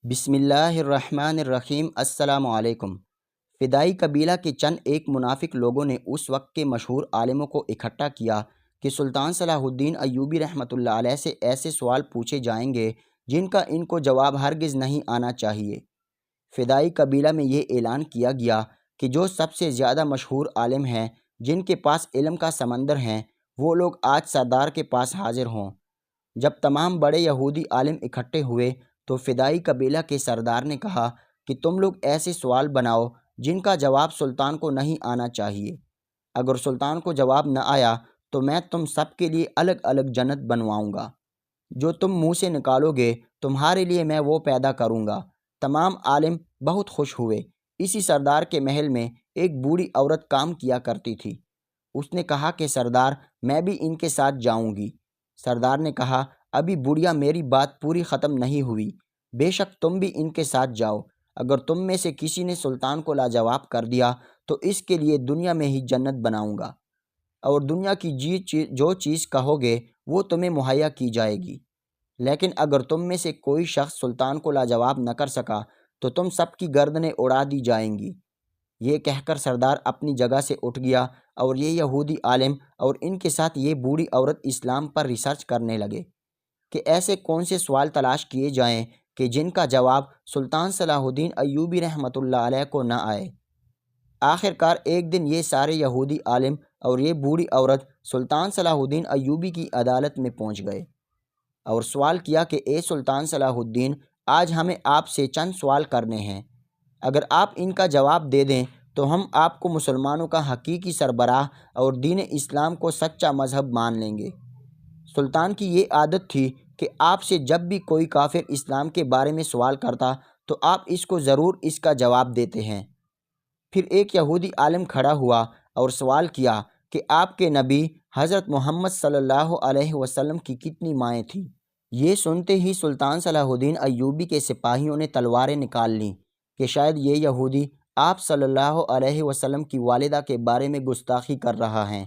بسم اللہ الرحمن الرحیم۔ السلام علیکم۔ فدائی قبیلہ کے چند ایک منافق لوگوں نے اس وقت کے مشہور عالموں کو اکٹھا کیا کہ سلطان صلاح الدین ایوبی رحمۃ اللہ علیہ سے ایسے سوال پوچھے جائیں گے جن کا ان کو جواب ہرگز نہیں آنا چاہیے۔ فدائی قبیلہ میں یہ اعلان کیا گیا کہ جو سب سے زیادہ مشہور عالم ہیں، جن کے پاس علم کا سمندر ہیں، وہ لوگ آج سردار کے پاس حاضر ہوں۔ جب تمام بڑے یہودی عالم اکٹھے ہوئے تو فدائی قبیلہ کے سردار نے کہا کہ تم لوگ ایسے سوال بناؤ جن کا جواب سلطان کو نہیں آنا چاہیے۔ اگر سلطان کو جواب نہ آیا تو میں تم سب کے لیے الگ الگ جنت بنواؤں گا۔ جو تم منہ سے نکالو گے تمہارے لیے میں وہ پیدا کروں گا۔ تمام عالم بہت خوش ہوئے۔ اسی سردار کے محل میں ایک بوڑھی عورت کام کیا کرتی تھی۔ اس نے کہا کہ سردار، میں بھی ان کے ساتھ جاؤں گی۔ سردار نے کہا، ابھی بڑھیا میری بات پوری ختم نہیں ہوئی، بے شک تم بھی ان کے ساتھ جاؤ۔ اگر تم میں سے کسی نے سلطان کو لاجواب کر دیا تو اس کے لیے دنیا میں ہی جنت بناؤں گا، اور دنیا کی جو چیز کہو گے وہ تمہیں مہیا کی جائے گی۔ لیکن اگر تم میں سے کوئی شخص سلطان کو لاجواب نہ کر سکا تو تم سب کی گردنیں اڑا دی جائیں گی۔ یہ کہہ کر سردار اپنی جگہ سے اٹھ گیا اور یہ یہودی عالم اور ان کے ساتھ یہ بوڑھی عورت اسلام پر ریسرچ کرنے لگے کہ ایسے کون سے سوال تلاش کیے جائیں کہ جن کا جواب سلطان صلاح الدین ایوبی رحمۃ اللہ علیہ کو نہ آئے۔ آخرکار ایک دن یہ سارے یہودی عالم اور یہ بوڑھی عورت سلطان صلاح الدین ایوبی کی عدالت میں پہنچ گئے اور سوال کیا کہ اے سلطان صلاح الدین، آج ہمیں آپ سے چند سوال کرنے ہیں۔ اگر آپ ان کا جواب دے دیں تو ہم آپ کو مسلمانوں کا حقیقی سربراہ اور دین اسلام کو سچا مذہب مان لیں گے۔ سلطان کی یہ عادت تھی کہ آپ سے جب بھی کوئی کافر اسلام کے بارے میں سوال کرتا تو آپ اس کو ضرور اس کا جواب دیتے ہیں۔ پھر ایک یہودی عالم کھڑا ہوا اور سوال کیا کہ آپ کے نبی حضرت محمد صلی اللہ علیہ وسلم کی کتنی مائیں تھیں؟ یہ سنتے ہی سلطان صلاح الدین ایوبی کے سپاہیوں نے تلواریں نکال لیں کہ شاید یہ یہودی آپ صلی اللہ علیہ وسلم کی والدہ کے بارے میں گستاخی کر رہا ہے۔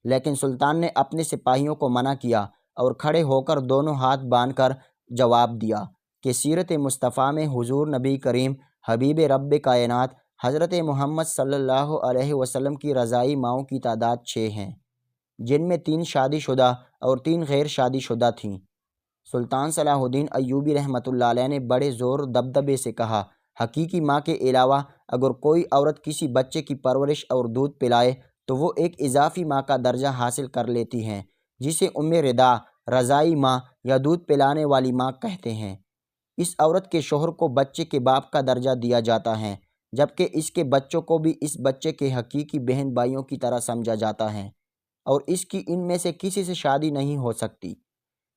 لیکن سلطان نے اپنے سپاہیوں کو منع کیا اور کھڑے ہو کر دونوں ہاتھ باندھ کر جواب دیا کہ سیرت مصطفیٰ میں حضور نبی کریم حبیب رب کائنات حضرت محمد صلی اللہ علیہ وسلم کی رضائی ماؤں کی تعداد 6 ہیں، جن میں 3 شادی شدہ اور 3 غیر شادی شدہ تھیں۔ سلطان صلاح الدین ایوبی رحمۃ اللہ علیہ نے بڑے زور دبدبے سے کہا، حقیقی ماں کے علاوہ اگر کوئی عورت کسی بچے کی پرورش اور دودھ پلائے تو وہ ایک اضافی ماں کا درجہ حاصل کر لیتی ہیں، جسے ام رضاع، رضائی ماں یا دودھ پلانے والی ماں کہتے ہیں۔ اس عورت کے شوہر کو بچے کے باپ کا درجہ دیا جاتا ہے، جبکہ اس کے بچوں کو بھی اس بچے کے حقیقی بہن بھائیوں کی طرح سمجھا جاتا ہے، اور اس کی ان میں سے کسی سے شادی نہیں ہو سکتی۔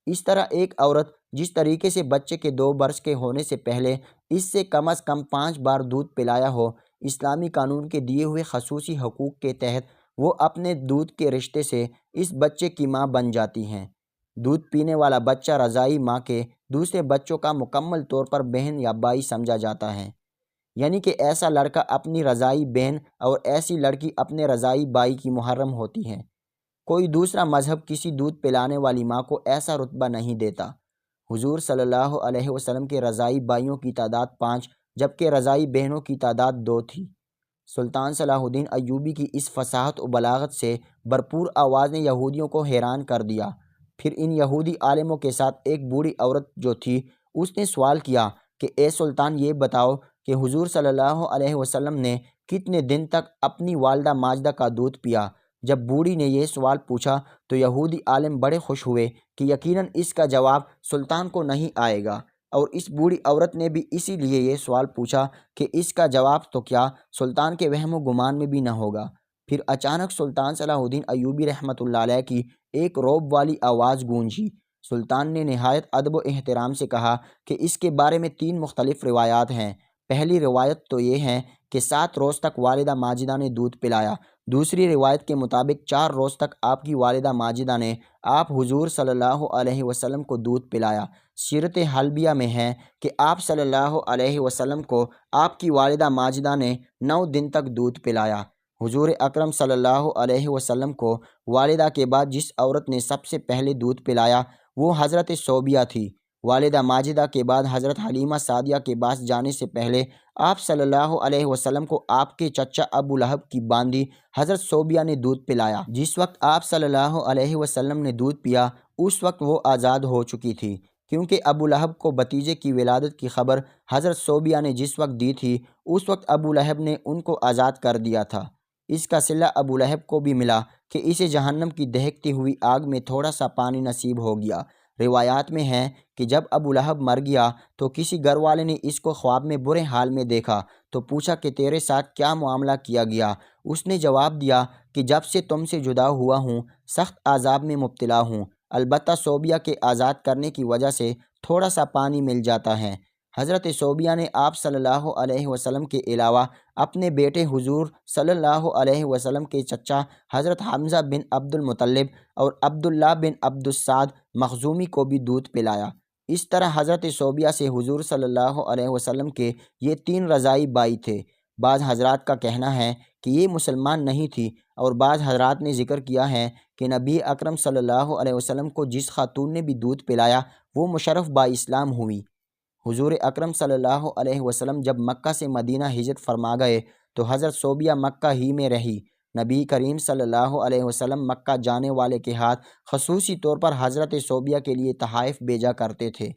اس طرح ایک عورت جس طریقے سے بچے کے 2 برس کے ہونے سے پہلے اس سے کم از کم 5 بار دودھ پلایا ہو، اسلامی قانون کے دیے ہوئے خصوصی حقوق کے تحت وہ اپنے دودھ کے رشتے سے اس بچے کی ماں بن جاتی ہیں۔ دودھ پینے والا بچہ رضائی ماں کے دوسرے بچوں کا مکمل طور پر بہن یا بھائی سمجھا جاتا ہے، یعنی کہ ایسا لڑکا اپنی رضائی بہن اور ایسی لڑکی اپنے رضائی بھائی کی محرم ہوتی ہے۔ کوئی دوسرا مذہب کسی دودھ پلانے والی ماں کو ایسا رتبہ نہیں دیتا۔ حضور صلی اللہ علیہ وسلم کے رضائی بھائیوں کی تعداد 5 جبکہ رضائی بہنوں کی تعداد 2 تھی۔ سلطان صلاح الدین ایوبی کی اس فصاحت و بلاغت سے بھرپور آواز نے یہودیوں کو حیران کر دیا۔ پھر ان یہودی عالموں کے ساتھ ایک بوڑھی عورت جو تھی، اس نے سوال کیا کہ اے سلطان، یہ بتاؤ کہ حضور صلی اللہ علیہ وسلم نے کتنے دن تک اپنی والدہ ماجدہ کا دودھ پیا؟ جب بوڑھی نے یہ سوال پوچھا تو یہودی عالم بڑے خوش ہوئے کہ یقیناً اس کا جواب سلطان کو نہیں آئے گا، اور اس بوڑھی عورت نے بھی اسی لیے یہ سوال پوچھا کہ اس کا جواب تو کیا سلطان کے وہم و گمان میں بھی نہ ہوگا۔ پھر اچانک سلطان صلاح الدین ایوبی رحمۃ اللہ علیہ کی ایک رعب والی آواز گونجی۔ سلطان نے نہایت ادب و احترام سے کہا کہ اس کے بارے میں 3 مختلف روایات ہیں۔ پہلی روایت تو یہ ہے کہ 7 روز تک والدہ ماجدہ نے دودھ پلایا۔ دوسری روایت کے مطابق 4 روز تک آپ کی والدہ ماجدہ نے آپ حضور صلی اللہ علیہ وسلم کو دودھ پلایا۔ سیرت حلبیہ میں ہے کہ آپ صلی اللہ علیہ وسلم کو آپ کی والدہ ماجدہ نے 9 دن تک دودھ پلایا۔ حضور اکرم صلی اللہ علیہ وسلم کو والدہ کے بعد جس عورت نے سب سے پہلے دودھ پلایا وہ حضرت صوبیہ تھی۔ والدہ ماجدہ کے بعد حضرت حلیمہ سعدیہ کے پاس جانے سے پہلے آپ صلی اللہ علیہ وسلم کو آپ کے چچا ابو لہب کی باندی حضرت صوبیہ نے دودھ پلایا۔ جس وقت آپ صلی اللہ علیہ وسلم نے دودھ پیا اس وقت وہ آزاد ہو چکی تھی، کیونکہ ابو لہب کو بھتیجے کی ولادت کی خبر حضرت صوبیہ نے جس وقت دی تھی اس وقت ابو لہب نے ان کو آزاد کر دیا تھا۔ اس کا صلہ ابو لہب کو بھی ملا کہ اسے جہنم کی دہکتی ہوئی آگ میں تھوڑا سا پانی نصیب ہو گیا۔ روایات میں ہے کہ جب ابو لہب مر گیا تو کسی گھر والے نے اس کو خواب میں برے حال میں دیکھا تو پوچھا کہ تیرے ساتھ کیا معاملہ کیا گیا؟ اس نے جواب دیا کہ جب سے تم سے جدا ہوا ہوں سخت عذاب میں مبتلا ہوں، البتہ صوبیہ کے آزاد کرنے کی وجہ سے تھوڑا سا پانی مل جاتا ہے۔ حضرت صوبیہ نے آپ صلی اللہ علیہ وسلم کے علاوہ اپنے بیٹے حضور صلی اللہ علیہ وسلم کے چچا حضرت حمزہ بن عبد المطلب اور عبداللہ بن عبد الصاد مخزومی کو بھی دودھ پلایا۔ اس طرح حضرت صوبیہ سے حضور صلی اللہ علیہ وسلم کے یہ 3 رضاعی بھائی تھے۔ بعض حضرات کا کہنا ہے کہ یہ مسلمان نہیں تھی، اور بعض حضرات نے ذکر کیا ہے کہ نبی اکرم صلی اللہ علیہ وسلم کو جس خاتون نے بھی دودھ پلایا وہ مشرف با اسلام ہوئی۔ حضور اکرم صلی اللہ علیہ وسلم جب مکہ سے مدینہ ہجرت فرما گئے تو حضرت صوبیہ مکہ ہی میں رہی۔ نبی کریم صلی اللہ علیہ وسلم مکہ جانے والے کے ہاتھ خصوصی طور پر حضرت صوبیہ کے لیے تحائف بھیجا کرتے تھے۔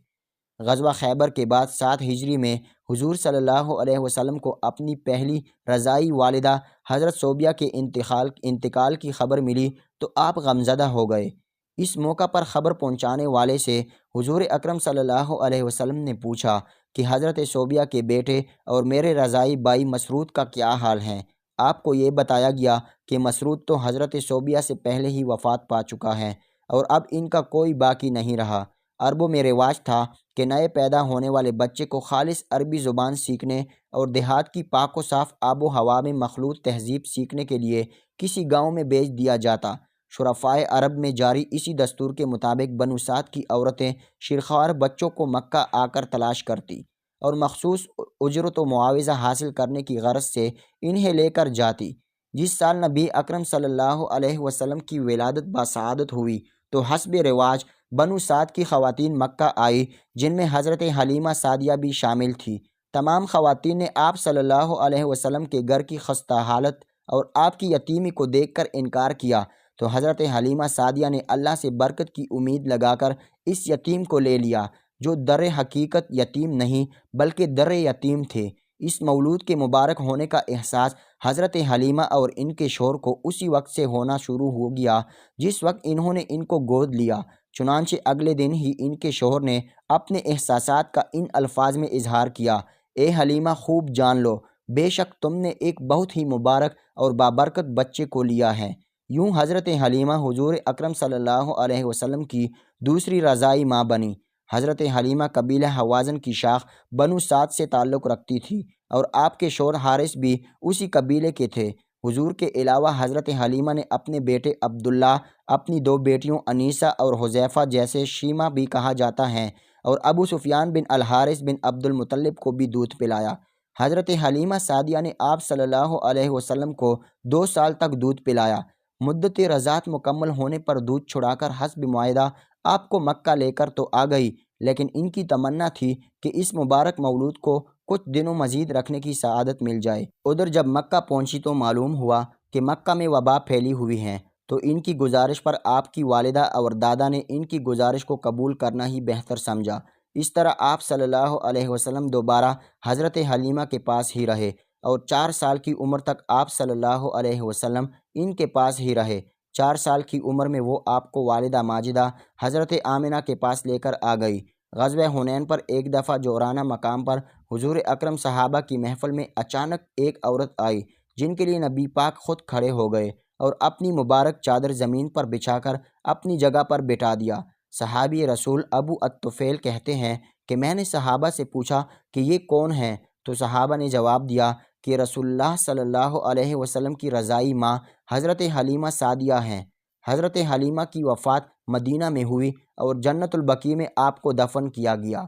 غزوہ خیبر کے بعد 7 ہجری میں حضور صلی اللہ علیہ وسلم کو اپنی پہلی رضاعی والدہ حضرت صوبیہ کے انتقال کی خبر ملی تو آپ غمزدہ ہو گئے۔ اس موقع پر خبر پہنچانے والے سے حضور اکرم صلی اللہ علیہ وسلم نے پوچھا کہ حضرت صوبیہ کے بیٹے اور میرے رضاعی بھائی مسعود کا کیا حال ہے؟ آپ کو یہ بتایا گیا کہ مسعود تو حضرت صوبیہ سے پہلے ہی وفات پا چکا ہے اور اب ان کا کوئی باقی نہیں رہا۔ عربوں میں رواج تھا کہ نئے پیدا ہونے والے بچے کو خالص عربی زبان سیکھنے اور دیہات کی پاک و صاف آب و ہوا میں مخلوط تہذیب سیکھنے کے لیے کسی گاؤں میں بھیج دیا جاتا۔ شرفائے عرب میں جاری اسی دستور کے مطابق بنو سعد کی عورتیں شیرخوار بچوں کو مکہ آ کر تلاش کرتی اور مخصوص اجرت و معاوضہ حاصل کرنے کی غرض سے انہیں لے کر جاتی۔ جس سال نبی اکرم صلی اللہ علیہ وسلم کی ولادت بسعادت ہوئی تو حسب رواج بنو سعد کی خواتین مکہ آئی، جن میں حضرت حلیمہ سعدیہ بھی شامل تھی۔ تمام خواتین نے آپ صلی اللہ علیہ وسلم کے گھر کی خستہ حالت اور آپ کی یتیمی کو دیکھ کر انکار کیا تو حضرت حلیمہ سعدیہ نے اللہ سے برکت کی امید لگا کر اس یتیم کو لے لیا، جو در حقیقت یتیم نہیں بلکہ در یتیم تھے۔ اس مولود کے مبارک ہونے کا احساس حضرت حلیمہ اور ان کے شوہر کو اسی وقت سے ہونا شروع ہو گیا جس وقت انہوں نے ان کو گود لیا۔ چنانچہ اگلے دن ہی ان کے شوہر نے اپنے احساسات کا ان الفاظ میں اظہار کیا: اے حلیمہ، خوب جان لو، بے شک تم نے ایک بہت ہی مبارک اور بابرکت بچے کو لیا ہے۔ یوں حضرت حلیمہ حضور اکرم صلی اللہ علیہ وسلم کی دوسری رضاعی ماں بنی۔ حضرت حلیمہ قبیلہ حوازن کی شاخ بنو سعد سے تعلق رکھتی تھی اور آپ کے شوہر حارث بھی اسی قبیلے کے تھے۔ حضور کے علاوہ حضرت حلیمہ نے اپنے بیٹے عبداللہ، اپنی 2 بیٹیوں انیسہ اور حذیفہ جیسے شیمہ بھی کہا جاتا ہے، اور ابو سفیان بن الحارث بن عبد المطلب کو بھی دودھ پلایا۔ حضرت حلیمہ سعدیہ نے آپ صلی اللہ علیہ وسلم کو 2 سال تک دودھ پلایا۔ مدت رضاعت مکمل ہونے پر دودھ چھڑا کر حسب معاہدہ آپ کو مکہ لے کر تو آ گئی، لیکن ان کی تمنا تھی کہ اس مبارک مولود کو کچھ دنوں مزید رکھنے کی سعادت مل جائے۔ ادھر جب مکہ پہنچی تو معلوم ہوا کہ مکہ میں وبا پھیلی ہوئی ہے، تو ان کی گزارش پر آپ کی والدہ اور دادا نے ان کی گزارش کو قبول کرنا ہی بہتر سمجھا۔ اس طرح آپ صلی اللہ علیہ وسلم دوبارہ حضرت حلیمہ کے پاس ہی رہے اور 4 سال کی عمر تک آپ صلی اللہ علیہ وسلم ان کے پاس ہی رہے۔ 4 سال کی عمر میں وہ آپ کو والدہ ماجدہ حضرت آمنہ کے پاس لے کر آ گئی۔ غزوہ حنین پر ایک دفعہ جورانہ مقام پر حضور اکرم صحابہ کی محفل میں اچانک ایک عورت آئی، جن کے لیے نبی پاک خود کھڑے ہو گئے اور اپنی مبارک چادر زمین پر بچھا کر اپنی جگہ پر بٹھا دیا۔ صحابی رسول ابو الطفیل کہتے ہیں کہ میں نے صحابہ سے پوچھا کہ یہ کون ہے، تو صحابہ نے جواب دیا کہ رسول اللہ صلی اللہ علیہ وسلم کی رضاعی ماں حضرت حلیمہ سعدیہ ہیں۔ حضرت حلیمہ کی وفات مدینہ میں ہوئی اور جنت البقیع میں آپ کو دفن کیا گیا۔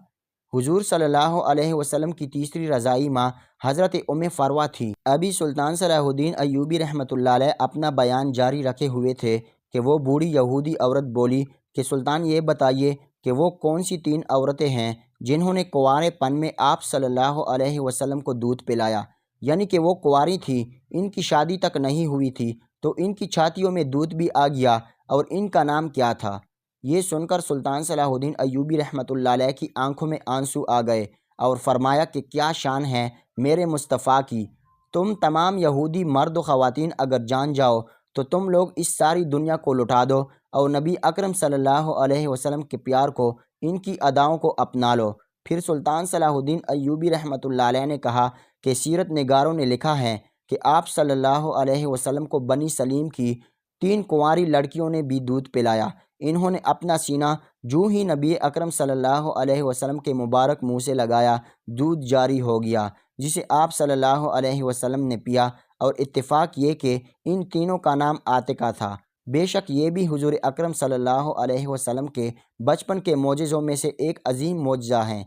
حضور صلی اللہ علیہ وسلم کی تیسری رضاعی ماں حضرت ام فروہ تھی۔ ابھی سلطان صلاح الدین ایوبی رحمۃ اللہ علیہ اپنا بیان جاری رکھے ہوئے تھے کہ وہ بوڑھی یہودی عورت بولی کہ سلطان، یہ بتائیے کہ وہ کون سی 3 عورتیں ہیں جنہوں نے کنوارے پن میں آپ صلی اللہ علیہ وسلم کو دودھ پلایا، یعنی کہ وہ کنواری تھی، ان کی شادی تک نہیں ہوئی تھی، تو ان کی چھاتیوں میں دودھ بھی آ گیا، اور ان کا نام کیا تھا؟ یہ سن کر سلطان صلاح الدین ایوبی رحمۃ اللہ علیہ کی آنکھوں میں آنسو آ گئے اور فرمایا کہ کیا شان ہے میرے مصطفیٰ کی، تم تمام یہودی مرد و خواتین اگر جان جاؤ تو تم لوگ اس ساری دنیا کو لٹا دو اور نبی اکرم صلی اللہ علیہ وسلم کے پیار کو، ان کی اداؤں کو اپنا لو۔ پھر سلطان صلاح الدین ایوبی رحمۃ اللہ علیہ نے کہا کہ سیرت نگاروں نے لکھا ہے کہ آپ صلی اللہ علیہ وسلم کو بنی سلیم کی 3 کنواری لڑکیوں نے بھی دودھ پلایا۔ انہوں نے اپنا سینہ جو ہی نبی اکرم صلی اللہ علیہ وسلم کے مبارک منہ سے لگایا، دودھ جاری ہو گیا، جسے آپ صلی اللہ علیہ وسلم نے پیا، اور اتفاق یہ کہ ان تینوں کا نام عاتقہ تھا۔ بے شک یہ بھی حضور اکرم صلی اللہ علیہ وسلم کے بچپن کے معجزوں میں سے ایک عظیم معجزہ ہیں۔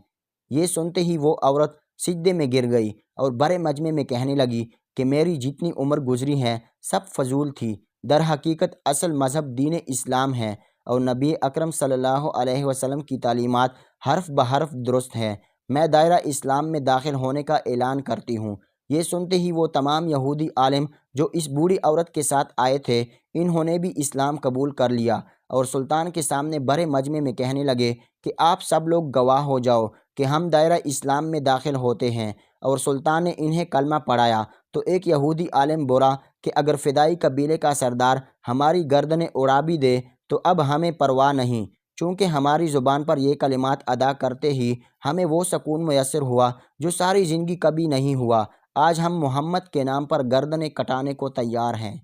یہ سنتے ہی وہ عورت سجدے میں گر گئی اور بڑے مجمع میں کہنے لگی کہ میری جتنی عمر گزری ہے سب فضول تھی، در حقیقت اصل مذہب دین اسلام ہے، اور نبی اکرم صلی اللہ علیہ وسلم کی تعلیمات حرف بحرف درست ہے۔ میں دائرہ اسلام میں داخل ہونے کا اعلان کرتی ہوں۔ یہ سنتے ہی وہ تمام یہودی عالم جو اس بوڑھی عورت کے ساتھ آئے تھے، انہوں نے بھی اسلام قبول کر لیا، اور سلطان کے سامنے بڑے مجمع میں کہنے لگے کہ آپ سب لوگ گواہ ہو جاؤ کہ ہم دائرہ اسلام میں داخل ہوتے ہیں، اور سلطان نے انہیں کلمہ پڑھایا تو ایک یہودی عالم بولا کہ اگر فدائی قبیلے کا سردار ہماری گردنیں اڑا بھی دے تو اب ہمیں پرواہ نہیں، چونکہ ہماری زبان پر یہ کلمات ادا کرتے ہی ہمیں وہ سکون میسر ہوا جو ساری زندگی کبھی نہیں ہوا۔ آج ہم محمد کے نام پر گردنیں کٹانے کو تیار ہیں۔